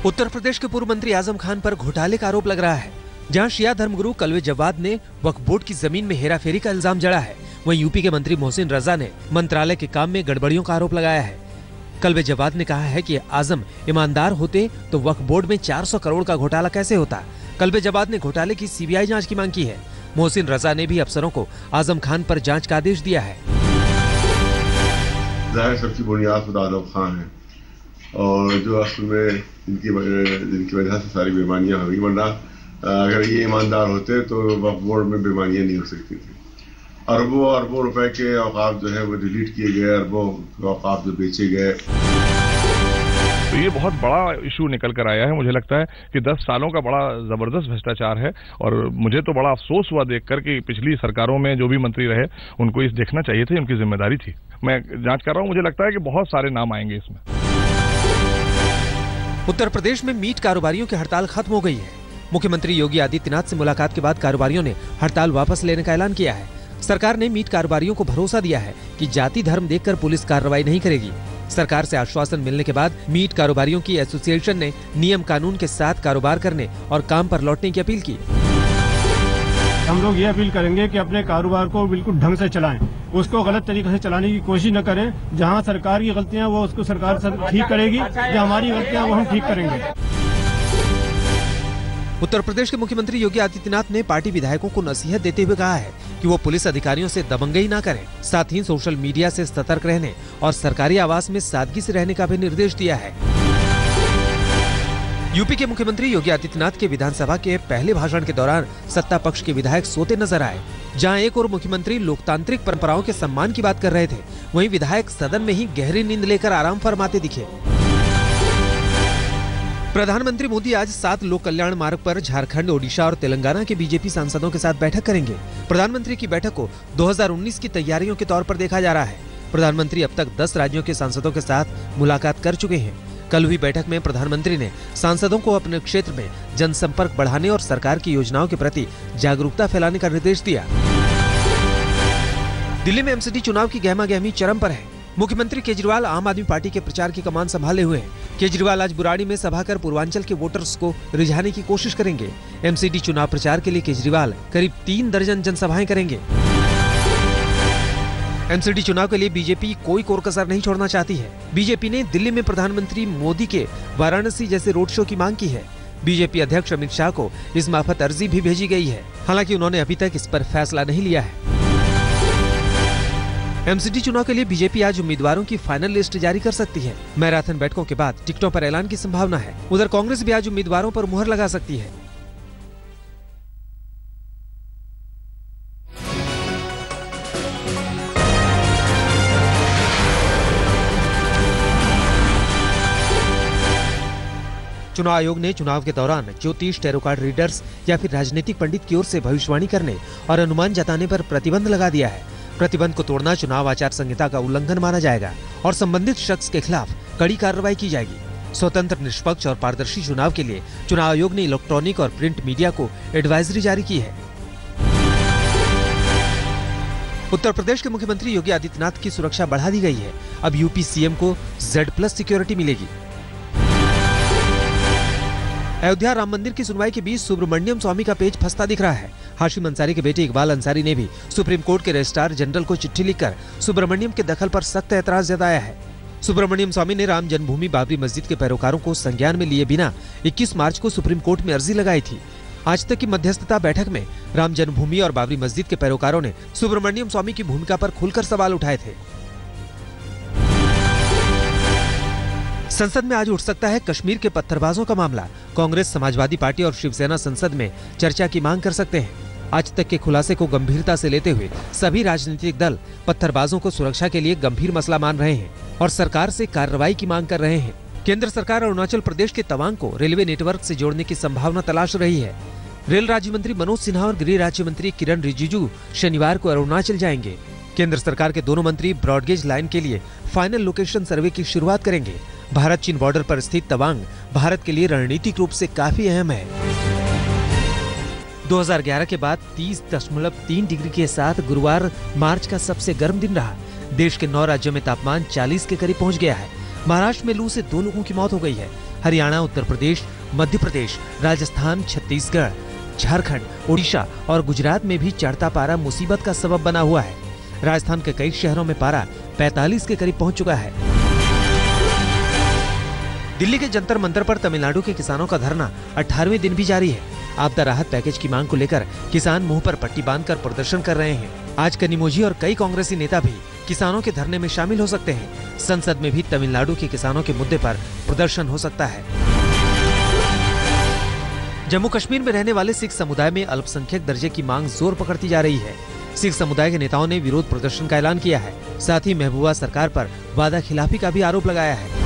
उत्तर प्रदेश के पूर्व मंत्री आजम खान पर घोटाले का आरोप लग रहा है। जहां शिया धर्मगुरु कल्वे जवाद ने वक्फ बोर्ड की जमीन में हेराफेरी का इल्जाम जड़ा है, वहीं यूपी के मंत्री मोहसिन रजा ने मंत्रालय के काम में गड़बड़ियों का आरोप लगाया है। कल्वे जवाद ने कहा है कि आजम ईमानदार होते तो वक्फ बोर्ड में 400 करोड़ का घोटाला कैसे होता। कल्वे जवाद ने घोटाले की सीबीआई जांच की मांग की है। मोहसिन रजा ने भी अफसरों को आजम खान पर जांच का आदेश दिया है। जाहिर सबकी बुनियाद खुद आजम खान है और जो असल में जिनकी वजह से सारी बेईमानियां हुई, वरना अगर ये ईमानदार होते तो वक्फ बोर्ड में बेईमानियां नहीं हो सकती थी। अरबों अरबों रुपए के औकाफ जो है वो डिलीट किए गए, अरबों औकाफ जो बेचे गए। तो ये बहुत बड़ा इशू निकल कर आया है। मुझे लगता है कि 10 सालों का बड़ा जबरदस्त भ्रष्टाचार है और मुझे तो बड़ा अफसोस हुआ देखकर कि पिछली सरकारों में जो भी मंत्री रहे उनको इस देखना चाहिए था, उनकी जिम्मेदारी थी। मैं जांच कर रहा हूं, मुझे लगता है कि बहुत सारे नाम आएंगे इसमें। उत्तर प्रदेश में मीट कारोबारियों की हड़ताल खत्म हो गई है। मुख्यमंत्री योगी आदित्यनाथ से मुलाकात के बाद कारोबारियों ने हड़ताल वापस लेने का ऐलान किया है। सरकार ने मीट कारोबारियों को भरोसा दिया है कि जाति धर्म देखकर पुलिस कार्रवाई नहीं करेगी। सरकार से आश्वासन मिलने के बाद मीट कारोबारियों की एसोसिएशन ने नियम कानून के साथ कारोबार करने और काम पर लौटने की अपील की। हम लोग ये अपील करेंगे कि अपने कारोबार को बिल्कुल ढंग से चलाएं, उसको गलत तरीके से चलाने की कोशिश न करें। जहां सरकार की गलतियां वो उसको सरकार ठीक करेगी, जो हमारी गलतियां वो हम ठीक करेंगे। उत्तर प्रदेश के मुख्यमंत्री योगी आदित्यनाथ ने पार्टी विधायकों को नसीहत देते हुए कहा है कि वो पुलिस अधिकारियों से दबंगई न करें, साथ ही सोशल मीडिया से सतर्क रहने और सरकारी आवास में सादगी से रहने का भी निर्देश दिया है। यूपी के मुख्यमंत्री योगी आदित्यनाथ के विधानसभा के पहले भाषण के दौरान सत्ता पक्ष के विधायक सोते नजर आए। जहां एक और मुख्यमंत्री लोकतांत्रिक परंपराओं के सम्मान की बात कर रहे थे, वहीं विधायक सदन में ही गहरी नींद लेकर आराम फरमाते दिखे। प्रधानमंत्री मोदी आज 7 लोक कल्याण मार्ग पर झारखंड, ओडिशा और तेलंगाना के बीजेपी सांसदों के साथ बैठक करेंगे। प्रधानमंत्री की बैठक को 2019 की तैयारियों के तौर पर देखा जा रहा है। प्रधानमंत्री अब तक 10 राज्यों के सांसदों के साथ मुलाकात कर चुके हैं। कल हुई बैठक में प्रधानमंत्री ने सांसदों को अपने क्षेत्र में जनसंपर्क बढ़ाने और सरकार की योजनाओं के प्रति जागरूकता फैलाने का निर्देश दिया। दिल्ली में एमसीडी चुनाव की गहमागहमी चरम पर है। मुख्यमंत्री केजरीवाल आम आदमी पार्टी के प्रचार की कमान संभाले हुए हैं। केजरीवाल आज बुराड़ी में सभा कर पूर्वांचल के वोटर्स को रिझाने की कोशिश करेंगे। एमसीडी चुनाव प्रचार के लिए केजरीवाल करीब 3 दर्जन जनसभाएं करेंगे। एमसीडी चुनाव के लिए बीजेपी कोई कोर कसर नहीं छोड़ना चाहती है। बीजेपी ने दिल्ली में प्रधानमंत्री मोदी के वाराणसी जैसे रोड शो की मांग की है। बीजेपी अध्यक्ष अमित शाह को इस मार्फत अर्जी भी भेजी गई है। हालांकि उन्होंने अभी तक इस पर फैसला नहीं लिया है। एमसीडी चुनाव के लिए बीजेपी आज उम्मीदवारों की फाइनल लिस्ट जारी कर सकती है। मैराथन बैठकों के बाद टिकटों पर ऐलान की संभावना है। उधर कांग्रेस भी आज उम्मीदवारों पर मुहर लगा सकती है। चुनाव आयोग ने चुनाव के दौरान ज्योतिष, टैरो कार्ड रीडर्स या फिर राजनीतिक पंडित की ओर से भविष्यवाणी करने और अनुमान जताने पर प्रतिबंध लगा दिया है। प्रतिबंध को तोड़ना चुनाव आचार संहिता का उल्लंघन माना जाएगा और संबंधित शख्स के खिलाफ कड़ी कार्रवाई की जाएगी। स्वतंत्र, निष्पक्ष और पारदर्शी चुनाव के लिए चुनाव आयोग ने इलेक्ट्रॉनिक और प्रिंट मीडिया को एडवाइजरी जारी की है। उत्तर प्रदेश के मुख्यमंत्री योगी आदित्यनाथ की सुरक्षा बढ़ा दी गई है। अब यूपी सीएम को Z+ सिक्योरिटी मिलेगी। अयोध्या राम मंदिर की सुनवाई के बीच सुब्रमण्यम स्वामी का पेज फंसता दिख रहा है। हाशिम अंसारी के बेटे इकबाल अंसारी ने भी सुप्रीम कोर्ट के रजिस्ट्रार जनरल को चिट्ठी लिखकर सुब्रमण्यम के दखल पर सख्त ऐतराज जताया है। सुब्रमण्यम स्वामी ने राम जन्मभूमि बाबरी मस्जिद के पैरोकारों को संज्ञान में लिए बिना 21 मार्च को सुप्रीम कोर्ट में अर्जी लगाई थी। आज तक की मध्यस्थता बैठक में राम जन्मभूमि और बाबरी मस्जिद के पैरोकारों ने सुब्रमण्यम स्वामी की भूमिका पर खुलकर सवाल उठाए थे। संसद में आज उठ सकता है कश्मीर के पत्थरबाजों का मामला। कांग्रेस, समाजवादी पार्टी और शिवसेना संसद में चर्चा की मांग कर सकते हैं। आज तक के खुलासे को गंभीरता से लेते हुए सभी राजनीतिक दल पत्थरबाजों को सुरक्षा के लिए गंभीर मसला मान रहे हैं और सरकार से कार्रवाई की मांग कर रहे हैं। केंद्र सरकार अरुणाचल प्रदेश के तवांग को रेलवे नेटवर्क से जोड़ने की संभावना तलाश रही है। रेल राज्य मंत्री मनोज सिन्हा और गृह राज्य मंत्री किरण रिजिजू शनिवार को अरुणाचल जाएंगे। केंद्र सरकार के दोनों मंत्री ब्रॉडगेज लाइन के लिए फाइनल लोकेशन सर्वे की शुरुआत करेंगे। भारत चीन बॉर्डर पर स्थित तवांग भारत के लिए रणनीतिक रूप से काफी अहम है। 2011 के बाद 30.3 डिग्री के साथ गुरुवार मार्च का सबसे गर्म दिन रहा। देश के 9 राज्यों में तापमान 40 के करीब पहुंच गया है। महाराष्ट्र में लू से 2 लोगों की मौत हो गई है। हरियाणा, उत्तर प्रदेश, मध्य प्रदेश, राजस्थान, छत्तीसगढ़, झारखंड, ओडिशा और गुजरात में भी चढ़ता पारा मुसीबत का सबब बना हुआ है। राजस्थान के कई शहरों में पारा 45 के करीब पहुंच चुका है। दिल्ली के जंतर मंतर पर तमिलनाडु के किसानों का धरना 18वें दिन भी जारी है। आपदा राहत पैकेज की मांग को लेकर किसान मुंह पर पट्टी बांधकर प्रदर्शन कर रहे हैं। आज कनिमोझी और कई कांग्रेसी नेता भी किसानों के धरने में शामिल हो सकते हैं। संसद में भी तमिलनाडु के किसानों के मुद्दे पर प्रदर्शन हो सकता है। जम्मू कश्मीर में रहने वाले सिख समुदाय में अल्पसंख्यक दर्जे की मांग जोर पकड़ती जा रही है। सिख समुदाय के नेताओं ने विरोध प्रदर्शन का ऐलान किया है। साथ ही महबूबा सरकार पर वादा खिलाफी का भी आरोप लगाया है।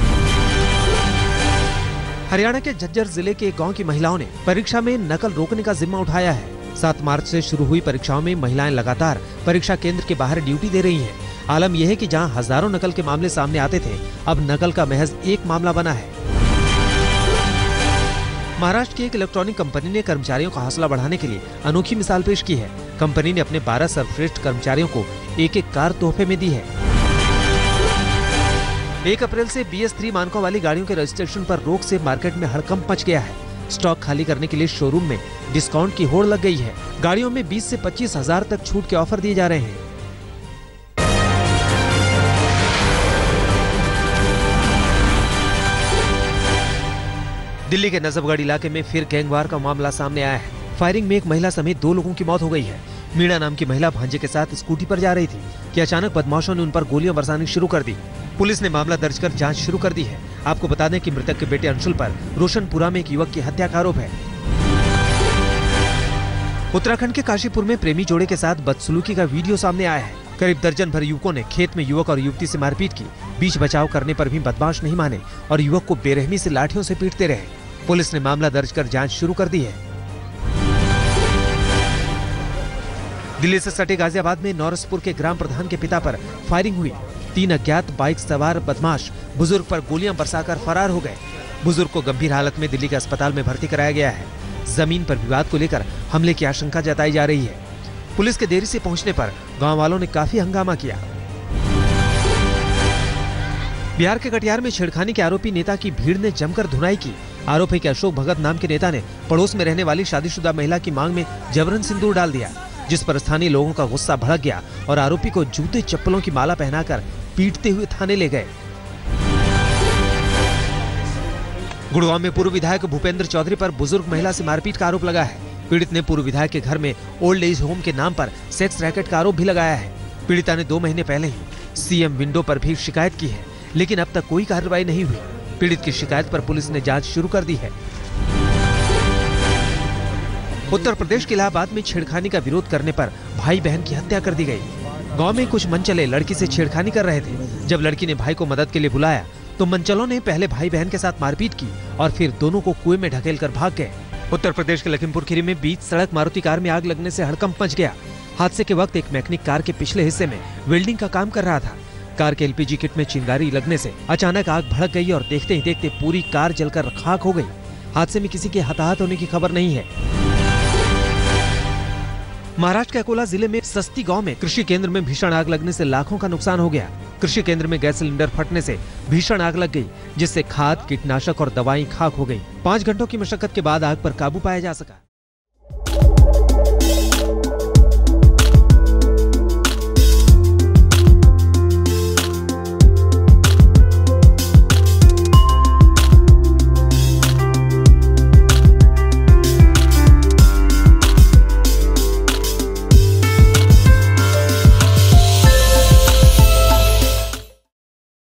हरियाणा के झज्जर जिले के गांव की महिलाओं ने परीक्षा में नकल रोकने का जिम्मा उठाया है। 7 मार्च से शुरू हुई परीक्षाओं में महिलाएं लगातार परीक्षा केंद्र के बाहर ड्यूटी दे रही हैं। आलम यह है कि जहां हजारों नकल के मामले सामने आते थे, अब नकल का महज एक मामला बना है। महाराष्ट्र की एक इलेक्ट्रॉनिक कंपनी ने कर्मचारियों का हौसला बढ़ाने के लिए अनोखी मिसाल पेश की है। कंपनी ने अपने 12 सर्वश्रेष्ठ कर्मचारियों को एक कार तोहफे में दी है। 1 अप्रैल से BS3 मानकों वाली गाड़ियों के रजिस्ट्रेशन पर रोक से मार्केट में हड़कंप मच गया है। स्टॉक खाली करने के लिए शोरूम में डिस्काउंट की होड़ लग गई है। गाड़ियों में 20 से 25 हजार तक छूट के ऑफर दिए जा रहे हैं। दिल्ली के नजफगढ़ इलाके में फिर गैंगवार का मामला सामने आया है। फायरिंग में एक महिला समेत 2 लोगों की मौत हो गई है। मीणा नाम की महिला भांजे के साथ स्कूटी पर जा रही थी कि अचानक बदमाशों ने उन पर गोलियां बरसानी शुरू कर दी। पुलिस ने मामला दर्ज कर जांच शुरू कर दी है। आपको बता दें कि मृतक के बेटे अंशुल पर रोशनपुरा में एक युवक की हत्या का आरोप है। उत्तराखंड के काशीपुर में प्रेमी जोड़े के साथ बदसलूकी का वीडियो सामने आया है। करीब दर्जन भर युवकों ने खेत में युवक और युवती से मारपीट की। बीच बचाव करने पर भी बदमाश नहीं माने और युवक को बेरहमी से लाठियों से पीटते रहे। पुलिस ने मामला दर्ज कर जांच शुरू कर दी है। दिल्ली से सटे गाजियाबाद में नौरसपुर के ग्राम प्रधान के पिता पर फायरिंग हुई। 3 अज्ञात बाइक सवार बदमाश बुजुर्ग पर गोलियां बरसाकर फरार हो गए। बुजुर्ग को गंभीर हालत में दिल्ली के अस्पताल में भर्ती कराया गया है। जमीन पर विवाद को लेकर हमले की आशंका जताई जा रही है। पुलिस के देरी से पहुंचने पर गांव वालों ने काफी हंगामा किया। बिहार के कटिहार में छेड़खानी के आरोपी नेता की भीड़ ने जमकर धुनाई की। आरोप है कि अशोक भगत नाम के नेता ने पड़ोस में रहने वाली शादीशुदा महिला की मांग में जबरन सिंदूर डाल दिया, जिस पर स्थानीय लोगों का गुस्सा भड़क गया और आरोपी को जूते चप्पलों की माला पहनाकर पीटते हुए थाने ले गए। गुड़गांव में पूर्व विधायक भूपेंद्र चौधरी पर बुजुर्ग महिला से मारपीट का आरोप लगा है। पीड़ित ने पूर्व विधायक के घर में ओल्ड एज होम के नाम पर सेक्स रैकेट का आरोप भी लगाया है। पीड़िता ने 2 महीने पहले ही सीएम विंडो पर भी शिकायत की है, लेकिन अब तक कोई कार्रवाई नहीं हुई। पीड़ित की शिकायत पर पुलिस ने जांच शुरू कर दी है। उत्तर प्रदेश के इलाहाबाद में छेड़खानी का विरोध करने पर भाई बहन की हत्या कर दी गई। गांव में कुछ मनचले लड़की से छेड़खानी कर रहे थे। जब लड़की ने भाई को मदद के लिए बुलाया तो मनचलों ने पहले भाई बहन के साथ मारपीट की और फिर दोनों को कुएं में ढकेलकर भाग गए। उत्तर प्रदेश के लखीमपुर खीरी में बीच सड़क मारुति कार में आग लगने से हड़कंप मच गया। हादसे के वक्त एक मैकेनिक कार के पिछले हिस्से में वेल्डिंग का काम कर रहा था। कार के LPG किट में चिंगारी लगने से अचानक आग भड़क गई और देखते ही देखते पूरी कार जलकर खाक हो गई। हादसे में किसी के हताहत होने की खबर नहीं है। महाराष्ट्र के अकोला जिले में सस्ती गांव में कृषि केंद्र में भीषण आग लगने से लाखों का नुकसान हो गया। कृषि केंद्र में गैस सिलेंडर फटने से भीषण आग लग गई, जिससे खाद, कीटनाशक और दवाएं खाक हो गई। 5 घंटों की मशक्कत के बाद आग पर काबू पाया जा सका।